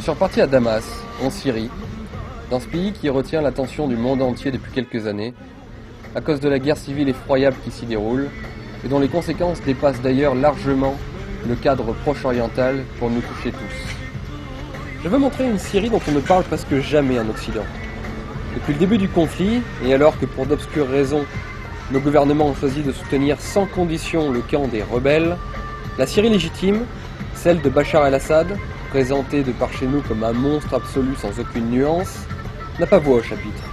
suis reparti à Damas, en Syrie, dans ce pays qui retient l'attention du monde entier depuis quelques années, à cause de la guerre civile effroyable qui s'y déroule, et dont les conséquences dépassent d'ailleurs largement le cadre proche-oriental pour nous toucher tous. Je veux montrer une Syrie dont on ne parle presque jamais en Occident. Depuis le début du conflit, et alors que pour d'obscures raisons, nos gouvernements ont choisi de soutenir sans condition le camp des rebelles, la Syrie légitime, celle de Bachar el-Assad, présentée de par chez nous comme un monstre absolu sans aucune nuance, n'a pas voix au chapitre.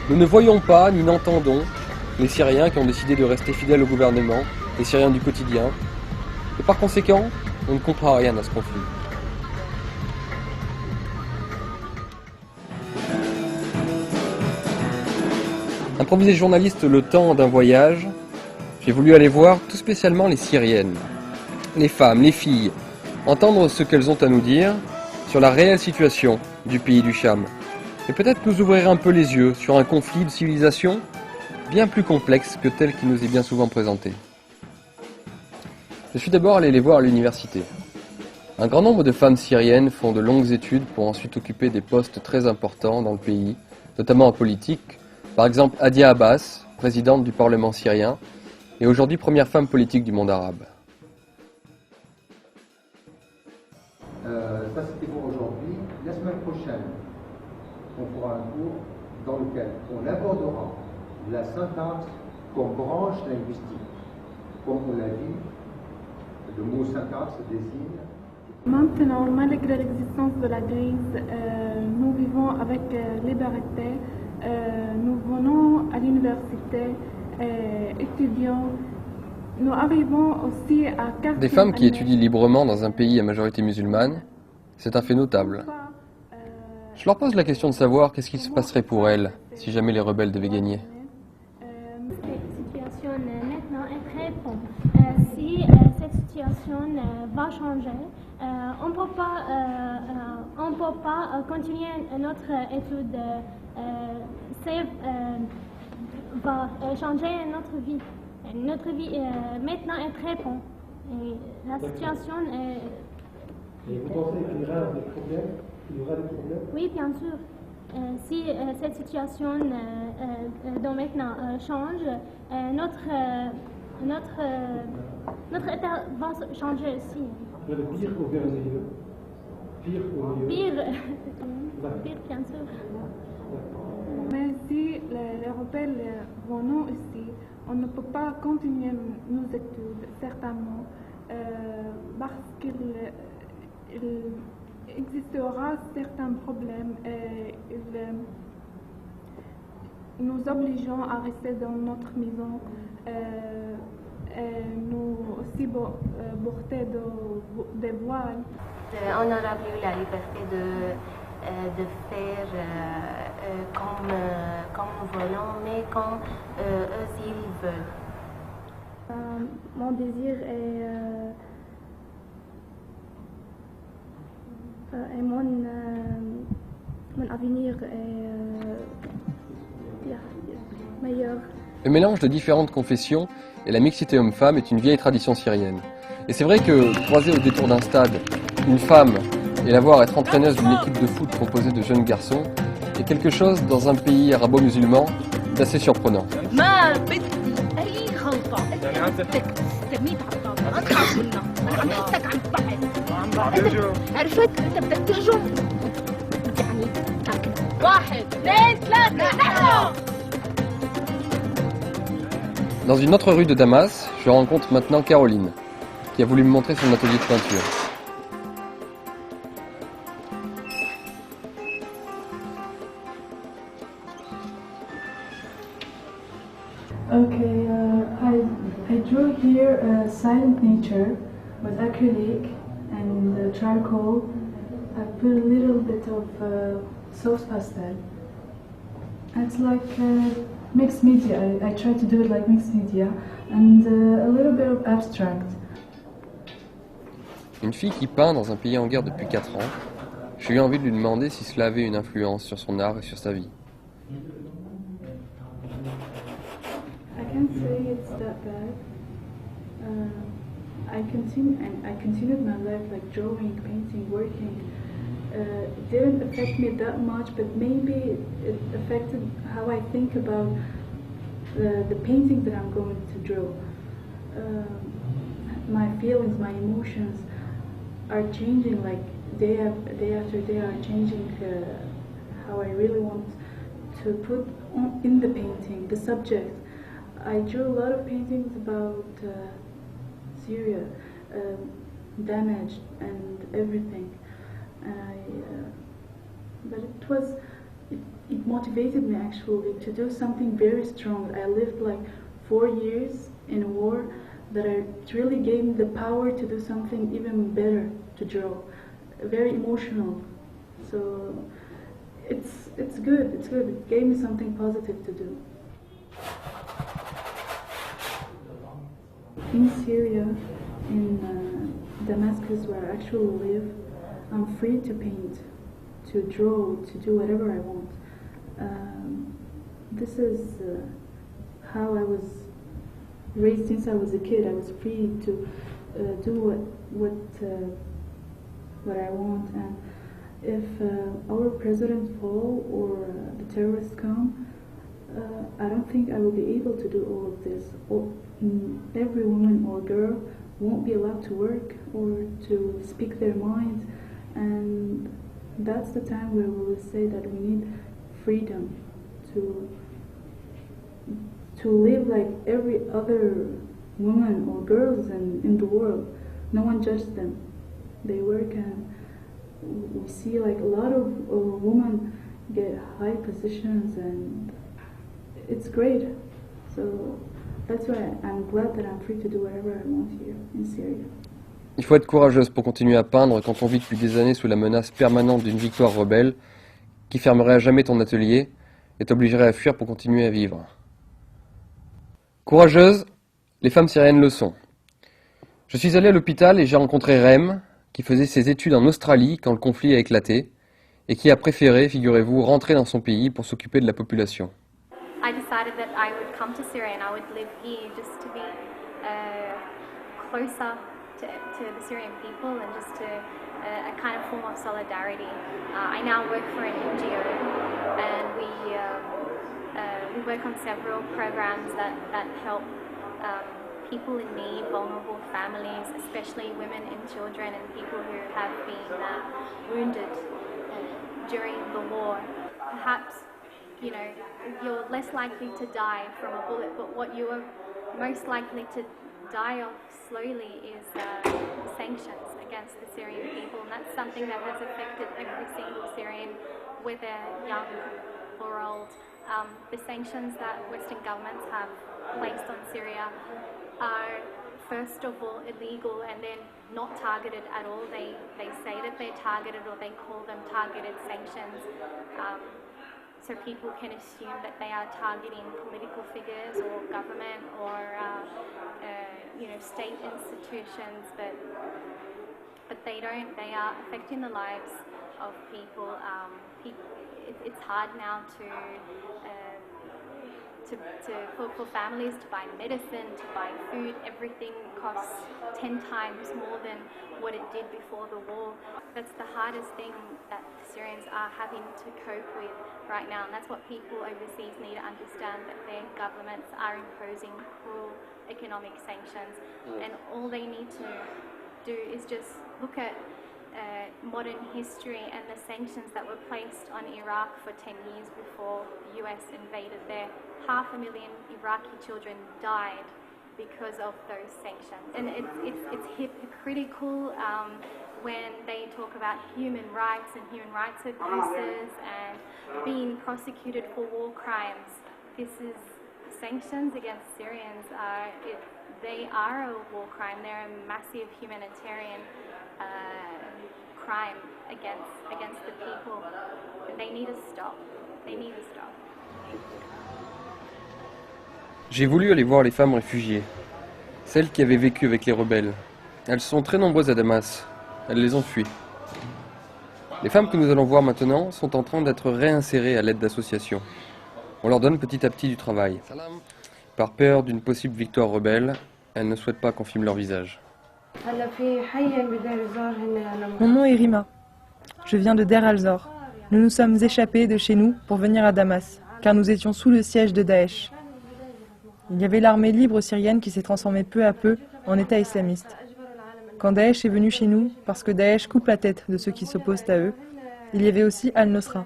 Nous ne voyons pas ni n'entendons les Syriens qui ont décidé de rester fidèles au gouvernement, les Syriens du quotidien, et par conséquent, on ne comprend rien à ce conflit. Improvisé journaliste le temps d'un voyage, j'ai voulu aller voir tout spécialement les Syriennes, les femmes, les filles, entendre ce qu'elles ont à nous dire sur la réelle situation du pays du Cham, et peut-être nous ouvrir un peu les yeux sur un conflit de civilisation bien plus complexe que tel qui nous est bien souvent présenté. Je suis d'abord allé les voir à l'université. Un grand nombre de femmes syriennes font de longues études pour ensuite occuper des postes très importants dans le pays, notamment en politique. Par exemple, Hadia Abbas, présidente du Parlement syrien, et aujourd'hui première femme politique du monde arabe. Ça c'était pour aujourd'hui. La semaine prochaine, on fera un cours dans lequel on abordera la syntaxe comme branche linguistique. Comme on l'a dit, le mot syntaxe désigne... Maintenant, malgré l'existence de la crise, nous vivons avec liberté. Nous venons à l'université, étudions. Nous arrivons aussi à... Des femmes qui étudient librement dans un pays à majorité musulmane, c'est un fait notable. Je leur pose la question de savoir qu'est-ce qui se passerait pour elles si jamais les rebelles devaient gagner. Cette situation maintenant est très bonne. Si cette situation va changer, on ne peut pas continuer notre étude. Va changer notre vie. Notre vie maintenant est très bonne. Et la situation est... Et vous pensez qu'il y aura des problèmes? Oui, bien sûr. Si cette situation donc maintenant change, notre état va changer aussi. Le pire ou vers le mieux? Pire ou mieux? Pire, bien sûr. Mais si les rebelles venons ici, on ne peut pas continuer nos études, certainement, parce qu'il existera certains problèmes et nous obligeons à rester dans notre maison et nous aussi porter des voiles. On n'aura plus la liberté de faire comme nous voulons, mais comme eux ils veulent. Mon désir et mon avenir est meilleur. Le mélange de différentes confessions et la mixité homme-femme est une vieille tradition syrienne. Et c'est vrai que croiser au détour d'un stade une femme et la voir être entraîneuse d'une équipe de foot composée de jeunes garçons est quelque chose dans un pays arabo-musulman d'assez surprenant. Dans une autre rue de Damas, je rencontre maintenant Caroline, qui a voulu me montrer son atelier de peinture. Okay, I drew here silent nature with acrylic and charcoal. I put a little bit of soft pastel. It's like mixed media. I try to do it like mixed media and a little bit of abstract. Une fille qui peint dans un pays en guerre depuis 4 ans, j'ai eu envie de lui demander si cela avait une influence sur son art et sur sa vie. I can't say it's that bad. I continued my life like drawing, painting, working, It didn't affect me that much, but maybe it affected how I think about the paintings that I'm going to draw. My feelings, my emotions are changing, like day after day are changing how I really want to put in the painting, the subject. I drew a lot of paintings about Syria, damage and everything. But it motivated me actually to do something very strong. I lived like 4 years in a war that it really gave me the power to do something even better, to draw. Very emotional. So it's good. It gave me something positive to do. In Syria, in Damascus, where I actually live, I'm free to paint, to draw, to do whatever I want. This is how I was raised since I was a kid. I was free to do what I want. And if our president fall or the terrorists come, I don't think I will be able to do all of this. Every woman or girl won't be allowed to work or to speak their minds, and that's the time where we will say that we need freedom to live like every other woman or girls in the world. No one judges them. They work, and we see like a lot of women get high positions, and it's great. So that's why I'm glad that I'm free to do whatever I want here in Syria. Il faut être courageuse pour continuer à peindre quand on vit depuis des années sous la menace permanente d'une victoire rebelle qui fermerait à jamais ton atelier et t'obligerait à fuir pour continuer à vivre. Courageuse, les femmes syriennes le sont. Je suis allé à l'hôpital et j'ai rencontré Rem, qui faisait ses études en Australie quand le conflit a éclaté, et qui a préféré, figurez-vous, rentrer dans son pays pour s'occuper de la population. I decided that I would come to Syria and I would live here just to be closer to the Syrian people and just to a kind of form of solidarity. I now work for an NGO, and we work on several programs that help people in need, vulnerable families, especially women and children and people who have been wounded during the war. Perhaps, you know, you're less likely to die from a bullet, but what you are most likely to die of slowly is sanctions against the Syrian people, and that's something that has affected every single Syrian, whether young or old. The sanctions that Western governments have placed on Syria are first of all illegal and then not targeted at all. They say that they're targeted, or they call them targeted sanctions. So people can assume that they are targeting political figures or government or state institutions, but they don't. They are affecting the lives of people. It's hard now for families to buy medicine, to buy food. Everything costs 10 times more than what it did before the war. That's the hardest thing that Syrians are having to cope with right now, and that's what people overseas need to understand, that their governments are imposing cruel economic sanctions, and all they need to do is just look at modern history and the sanctions that were placed on Iraq for 10 years before the US invaded there. 500,000 Iraqi children died because of those sanctions, and it's hypocritical when they talk about human rights and human rights abuses and being prosecuted for war crimes. This is sanctions against Syrians. They are a war crime. They're a massive humanitarian crime against the people, and they need to stop. They need to stop. J'ai voulu aller voir les femmes réfugiées, celles qui avaient vécu avec les rebelles. Elles sont très nombreuses à Damas. Elles les ont fuies. Les femmes que nous allons voir maintenant sont en train d'être réinsérées à l'aide d'associations. On leur donne petit à petit du travail. Par peur d'une possible victoire rebelle, elles ne souhaitent pas qu'on filme leur visage. Mon nom est Rima. Je viens de Der al-Zor. Nous nous sommes échappés de chez nous pour venir à Damas, car nous étions sous le siège de Daesh. Il y avait l'armée libre syrienne qui s'est transformée peu à peu en État islamiste. Quand Daesh est venu chez nous, parce que Daesh coupe la tête de ceux qui s'opposent à eux, il y avait aussi Al-Nosra.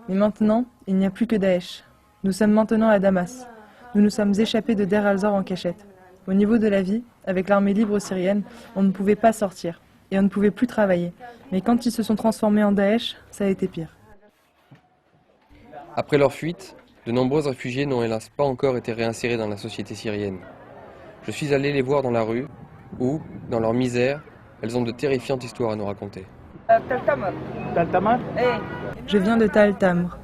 Mais maintenant, il n'y a plus que Daesh. Nous sommes maintenant à Damas. Nous nous sommes échappés de Der al-Zor en cachette. Au niveau de la vie, avec l'armée libre syrienne, on ne pouvait pas sortir et on ne pouvait plus travailler. Mais quand ils se sont transformés en Daesh, ça a été pire. Après leur fuite, de nombreux réfugiés n'ont hélas pas encore été réinsérés dans la société syrienne. Je suis allé les voir dans la rue, où, dans leur misère, elles ont de terrifiantes histoires à nous raconter. Je viens de Tal Tamr.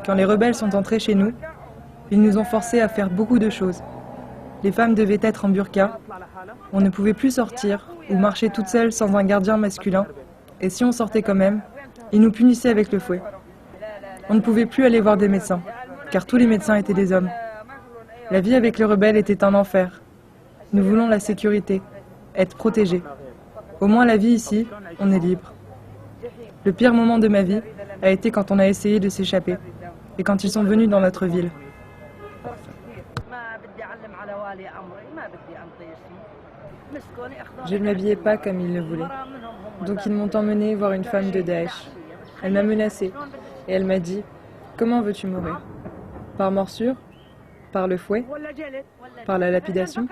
Quand les rebelles sont entrés chez nous, ils nous ont forcés à faire beaucoup de choses. Les femmes devaient être en burqa, on ne pouvait plus sortir ou marcher toute seule sans un gardien masculin, et si on sortait quand même, ils nous punissaient avec le fouet. On ne pouvait plus aller voir des médecins, car tous les médecins étaient des hommes. La vie avec les rebelles était un enfer. Nous voulons la sécurité, être protégés. Au moins la vie ici, on est libre. Le pire moment de ma vie a été quand on a essayé de s'échapper, et quand ils sont venus dans notre ville. Je ne m'habillais pas comme ils le voulaient. Donc ils m'ont emmené voir une femme de Daesh. Elle m'a menacée et elle m'a dit « Comment veux-tu mourir ? Par morsure ? Par le fouet ? Par la lapidation ?»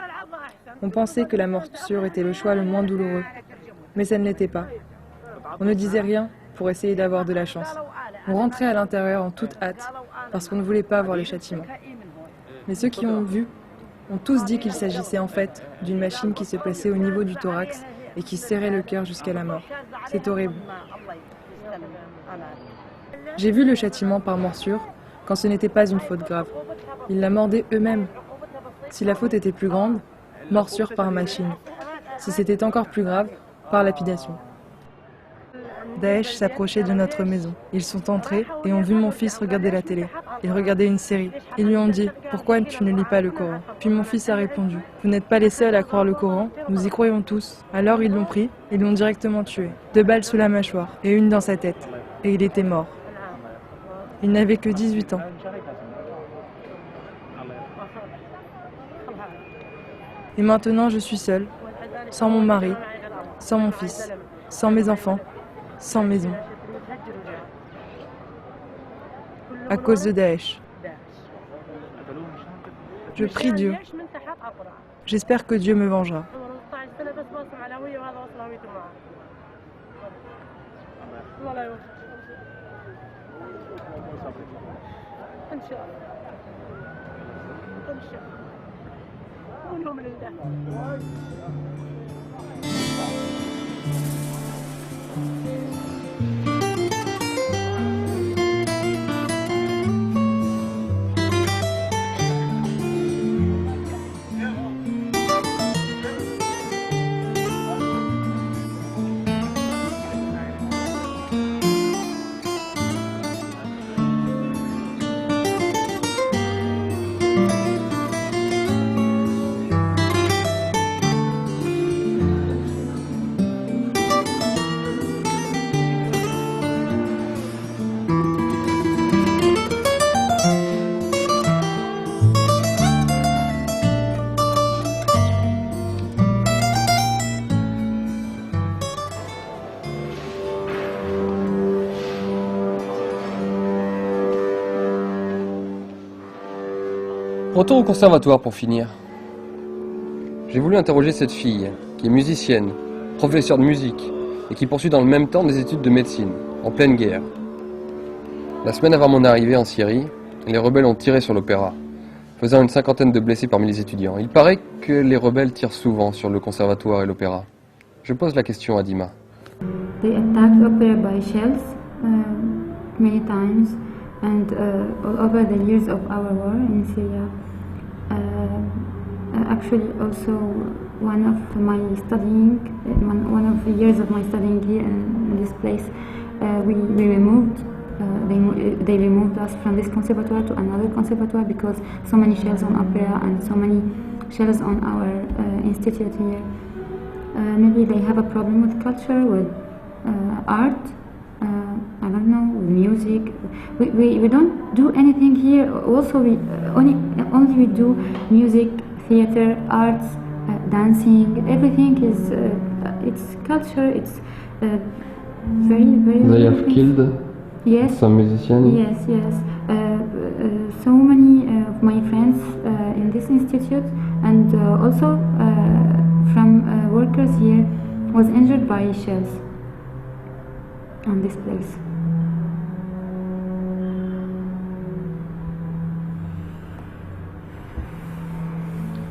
On pensait que la morsure était le choix le moins douloureux, mais ça ne l'était pas. On ne disait rien pour essayer d'avoir de la chance. On rentrait à l'intérieur en toute hâte parce qu'on ne voulait pas voir les châtiments. Mais ceux qui ont vu ont tous dit qu'il s'agissait en fait d'une machine qui se plaçait au niveau du thorax et qui serrait le cœur jusqu'à la mort. C'est horrible. J'ai vu le châtiment par morsure quand ce n'était pas une faute grave. Ils la mordaient eux-mêmes. Si la faute était plus grande, morsure par machine. Si c'était encore plus grave, par lapidation. Daesh s'approchait de notre maison. Ils sont entrés et ont vu mon fils regarder la télé. Il regardait une série. Ils lui ont dit « Pourquoi tu ne lis pas le Coran ?» Puis mon fils a répondu « Vous n'êtes pas les seuls à croire le Coran, nous y croyons tous. » Alors ils l'ont pris et l'ont directement tué. 2 balles sous la mâchoire et une dans sa tête. Et il était mort. Il n'avait que 18 ans. Et maintenant je suis seule, sans mon mari, sans mon fils, sans mes enfants, sans maison. À cause de Daesh. Je prie Dieu. J'espère que Dieu me vengera. Retour au conservatoire pour finir. J'ai voulu interroger cette fille, qui est musicienne, professeure de musique, et qui poursuit dans le même temps des études de médecine, en pleine guerre. La semaine avant mon arrivée en Syrie, les rebelles ont tiré sur l'opéra, faisant une 50aine de blessés parmi les étudiants. Il paraît que les rebelles tirent souvent sur le conservatoire et l'opéra. Je pose la question à Dima. They attacked the opera by shells many times, and all over the years of our war in Syria. Actually, also one of my studying, one of the years of my studying here in this place, we removed. They removed us from this conservatoire to another conservatoire because so many shells on opera and so many shells on our institute here. Maybe they have a problem with culture, with art, I don't know, music. We don't do anything here. Also, we only do music, theater, arts, dancing. Everything is it's culture. It's very They have killed some musicians. Yes. So many of my friends in this institute and also from workers here was injured by shells on this place.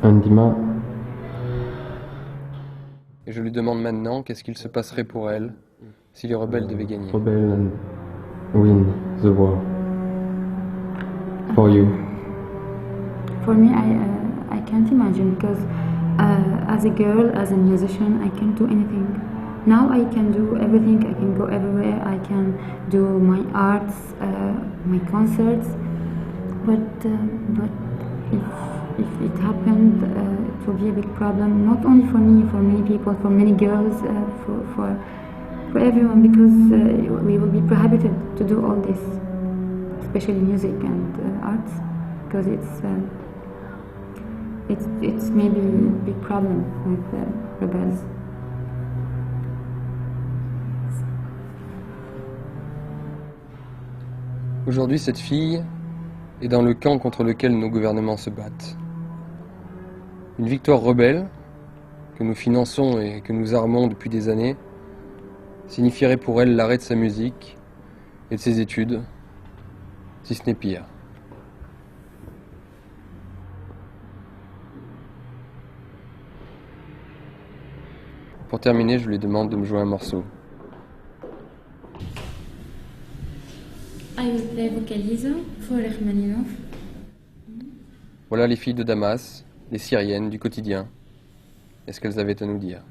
Andima. Et je lui demande maintenant qu'est-ce qu'il se passerait pour elle si les rebelles devaient gagner. Rebels and win the war. For you. For me, I can't imagine because as a girl, as a musician, I can't do anything. Now I can do everything. I can go everywhere. I can do my arts, my concerts. But if it happened, it will be a big problem. Not only for me, for many people, for many girls, for everyone, because we will be prohibited to do all this, especially music and arts, because it's maybe a big problem with rebels. Aujourd'hui, cette fille est dans le camp contre lequel nos gouvernements se battent. Une victoire rebelle, que nous finançons et que nous armons depuis des années, signifierait pour elle l'arrêt de sa musique et de ses études, si ce n'est pire. Pour terminer, je lui demande de me jouer un morceau. I will play vocalize for Rachmaninov. Voilà les filles de Damas, les Syriennes du quotidien. Est-ce qu'elles avaient à nous dire ?